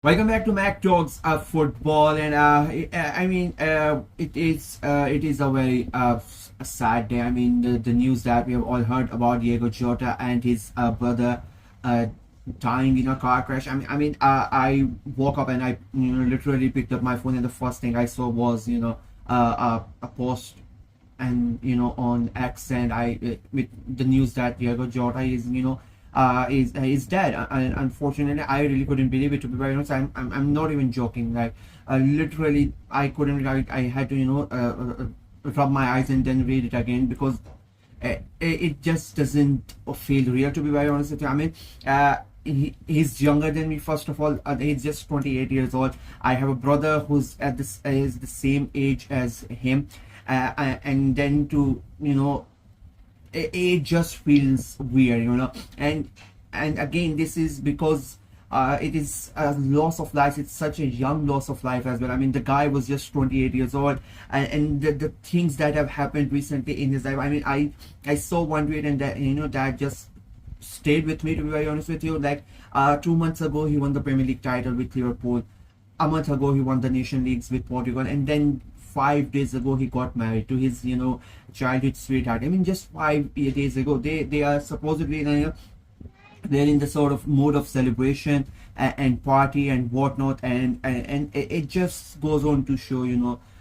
Welcome back to Mac Talks Football, and it is a very a sad day. I mean, the news that we have all heard about Diego Jota and his brother uh, dying in a car crash. I woke up and I literally picked up my phone, and the first thing I saw was a post and on X, and with the news that Diego Jota is dead. And unfortunately, I really couldn't believe it. To be very honest, I'm not even joking. Like literally, I couldn't. I had to rub my eyes and then read it again because it just doesn't feel real. To be very honest with you, he's younger than me. First of all, he's just 28 years old. I have a brother who's at this is the same age as him, and then to it just feels weird, and again, this is because it is a loss of life. It's such a young loss of life as well. I mean, the guy was just 28 years old, and the things that have happened recently in his life. I mean, I saw one tweet, and that just stayed with me, to be very honest with you. Like 2 months ago, he won the Premier League title with Liverpool. A month ago, he won the Nation Leagues with Portugal, and then 5 days ago he got married to his childhood sweetheart. I mean, just 5 days ago, they are supposedly they're in the sort of mode of celebration and party and whatnot, and it just goes on to show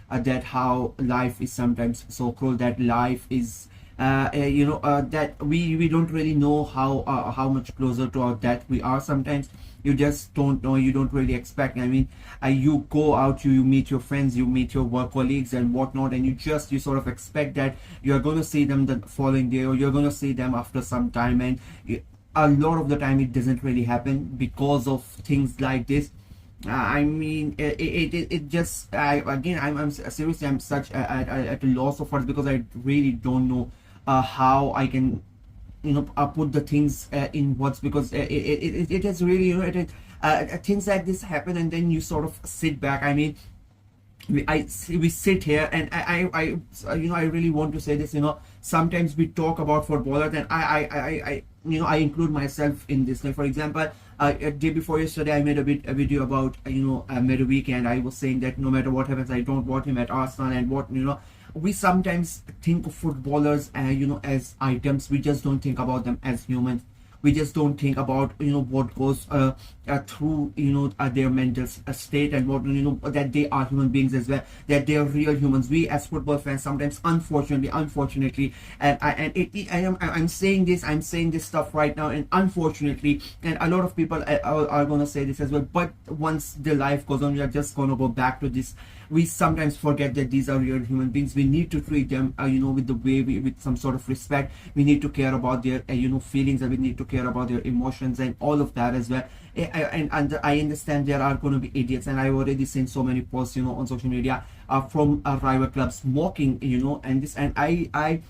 that how life is sometimes so cruel, that life is that we don't really know how much closer to our death we are. Sometimes you just don't know, you don't really expect. I mean, you go out, you meet your friends, you meet your work colleagues and whatnot, and you sort of expect that you're going to see them the following day, or you're going to see them after some time, and a lot of the time it doesn't really happen because of things like this. I mean, it just I'm seriously, I'm such at a loss of words, because I really don't know how I can put the things in words, because it is really things like this happen, and then you sort of sit back. I mean, we sit here, and I really want to say this. Sometimes we talk about footballers, and I include myself in this. Like, for example, a day before yesterday, I made a video about Medowick, and I was saying that no matter what happens, I don't want him at Arsenal, and what we sometimes think of footballers as items. We just don't think about them as humans. We just don't think about what goes through their mental state, and what that they are human beings as well, that they are real humans. We as football fans sometimes, unfortunately, I'm saying this stuff right now, and unfortunately, and a lot of people are gonna say this as well, but once the life goes on, we are just gonna go back to this. We sometimes forget that these are real human beings. We need to treat them with the way with some sort of respect. We need to care about their feelings, and we need to care about their emotions and all of that as well. And I understand there are going to be idiots, and I've already seen so many posts on social media from rival clubs mocking and this, and I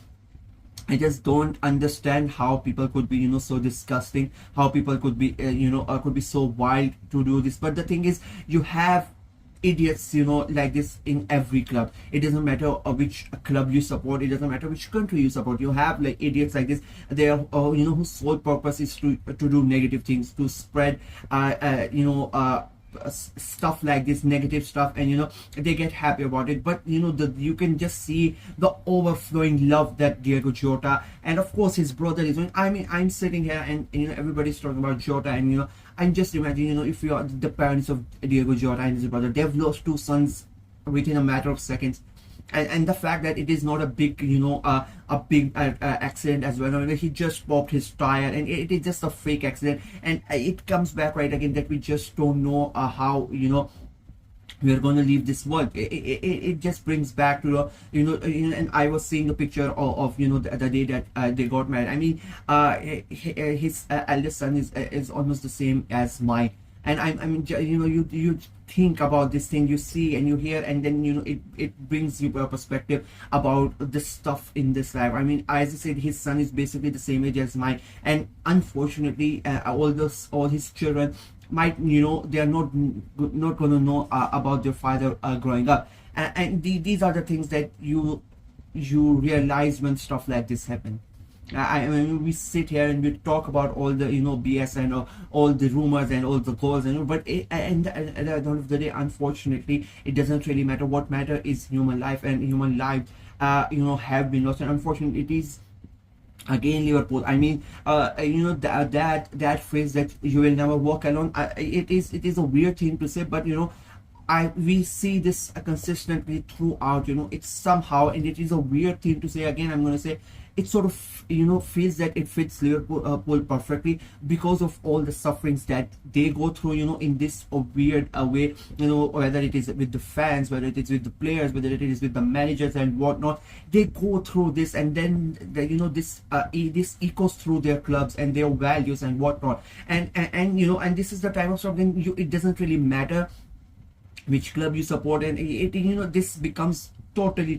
just don't understand how people could be so disgusting, how people could be could be so wild to do this. But the thing is, you have idiots like this in every club. It doesn't matter which club you support, it doesn't matter which country you support. You have like idiots like this. They are whose sole purpose is to do negative things, to spread stuff like this, negative stuff, and they get happy about it. But you can just see the overflowing love that Diego Jota, and of course his brother, is doing. I mean, I'm sitting here, and everybody's talking about Jota, and I'm just imagining, if you are the parents of Diego Jota and his brother, they've lost two sons within a matter of seconds. And the fact that it is not a big a big accident as well. I mean, he just popped his tire, and it is just a fake accident, and it comes back right again that we just don't know how we are going to leave this world. It just brings back to and I was seeing a picture of the day that they got married. I mean, his eldest son is almost the same as mine, and I mean, you think about this thing, you see and you hear, and then it brings you a perspective about the stuff in this life. I mean, as I said, his son is basically the same age as mine, and unfortunately, all his children might they are not going to know about their father growing up, and these are the things that you realize when stuff like this happen. I mean, we sit here and we talk about all the BS and all the rumors and all the goals and but and at the end of the day, unfortunately, it doesn't really matter. What matter is human life, and human lives have been lost, and unfortunately it is again Liverpool. I mean, that phrase that you will never walk alone. It is a weird thing to say, but we see this consistently throughout. It's somehow, and it is a weird thing to say. Again, I'm going to say it sort of feels that it fits Liverpool perfectly because of all the sufferings that they go through. In this weird way. Whether it is with the fans, whether it is with the players, whether it is with the managers and whatnot, they go through this, and then this echoes through their clubs and their values and whatnot. And this is the time of something. It doesn't really matter which club you support, and this becomes totally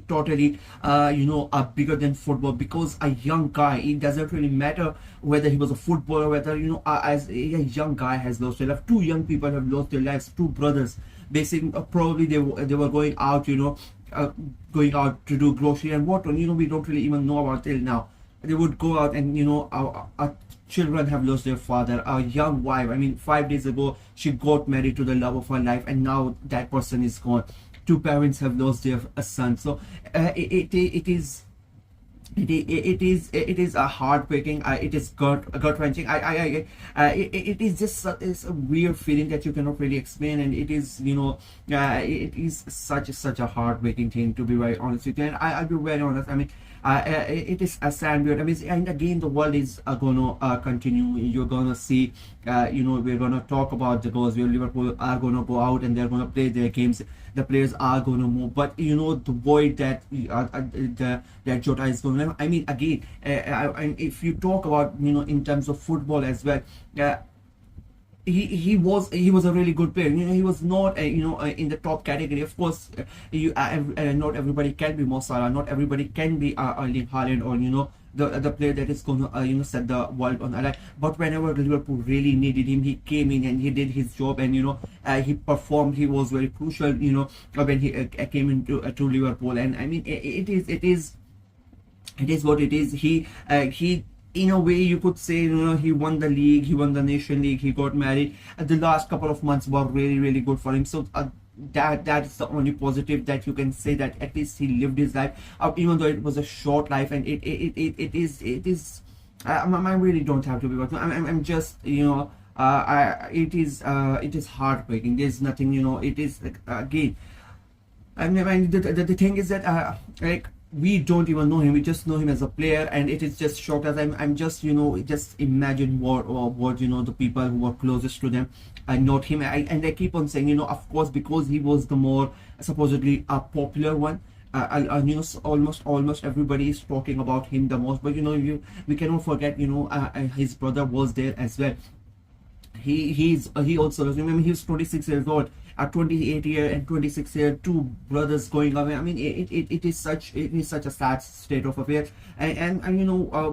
bigger than football, because a young guy, it doesn't really matter whether he was a footballer, whether as a young guy has lost their life. Two young people have lost their lives, two brothers. Basically, probably they were going out going out to do grocery and what. We don't really even know about till now. They would go out, and our children have lost their father. A young wife, I mean, 5 days ago she got married to the love of her life, and now that person is gone. Two parents have lost their son. So it is a heartbreaking. It is gut wrenching. It is just it's a weird feeling that you cannot really explain, and it is it is such a heartbreaking thing, to be very honest with you. And I'll be very honest. I mean, it is a sad weird. I mean, and again, the world is gonna continue. You're gonna see, we're gonna talk about the goals where Liverpool are gonna go out and they're gonna play their games. The players are gonna move, but the void that that Jota is going. I mean, again, if you talk about in terms of football as well. He was a really good player. He was not in the top category. Of course, not everybody can be Mo Salah. Not everybody can be Erling Haaland, or the player that is going to set the world on alight. But whenever Liverpool really needed him, he came in and he did his job, and he performed. He was very crucial. When he came into to Liverpool, and I mean, it is what it is. He in a way, you could say, he won the league, he won the Nation League, he got married. The last couple of months were really good for him. So that is the only positive that you can say, that at least he lived his life, even though it was a short life. And it is. I really don't have to be. But I'm just it is heartbreaking. There's nothing. It is again. I mean, the thing is that like, we don't even know him. We just know him as a player, and it is just shocked as I'm just just imagine what the people who were closest to them not him. And I keep on saying, of course, because he was the more supposedly a popular one. Almost everybody is talking about him the most, but we cannot forget his brother was there as well. He also, remember, he was 26 years old. At 28 year and 26 year, two brothers going away. I mean, it is such a sad state of affairs. And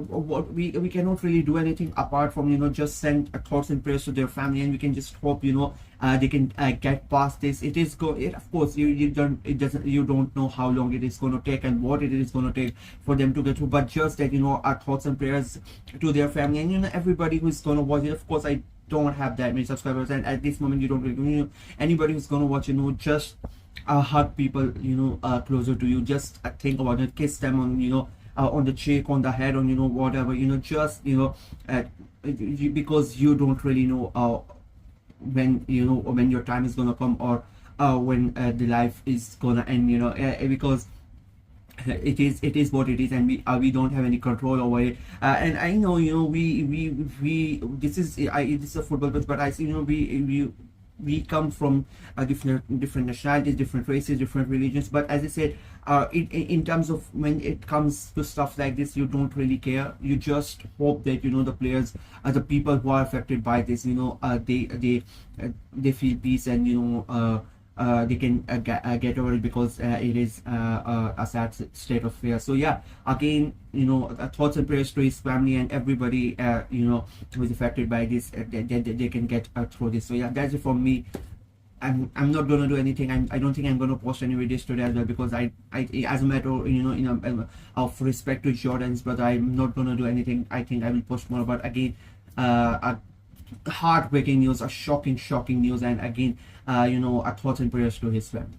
what we cannot really do anything apart from just send thoughts and prayers to their family, and we can just hope they can get past this. Of course, you don't know how long it is going to take and what it is going to take for them to get through, but just that our thoughts and prayers to their family, and everybody who's going to watch it. Of course, I don't have that many subscribers, and at this moment you don't really anybody who's going to watch just hug people closer to you. Just think about it, kiss them on the cheek, on the head, on whatever, just because you don't really know when your time is going to come, or when the life is going to end, because it is what it is, and we don't have any control over it. And I know we this is a football pitch, but I see we come from different nationalities, different races, different religions. But as I said, in terms of when it comes to stuff like this, you don't really care. You just hope that the players, the people who are affected by this, they feel peace, and they can get over it, because it is a sad state of affairs. So yeah, again, thoughts and prayers to his family and everybody who is affected by this, they can get through this. So yeah, that's it from me. I'm not gonna do anything. I don't think I'm gonna post any videos today as well, because I as a matter, of respect to Jordan's brother, I'm not gonna do anything. I think I will post more. But again, a heartbreaking news, a shocking news, and again, our thoughts and prayers to his family.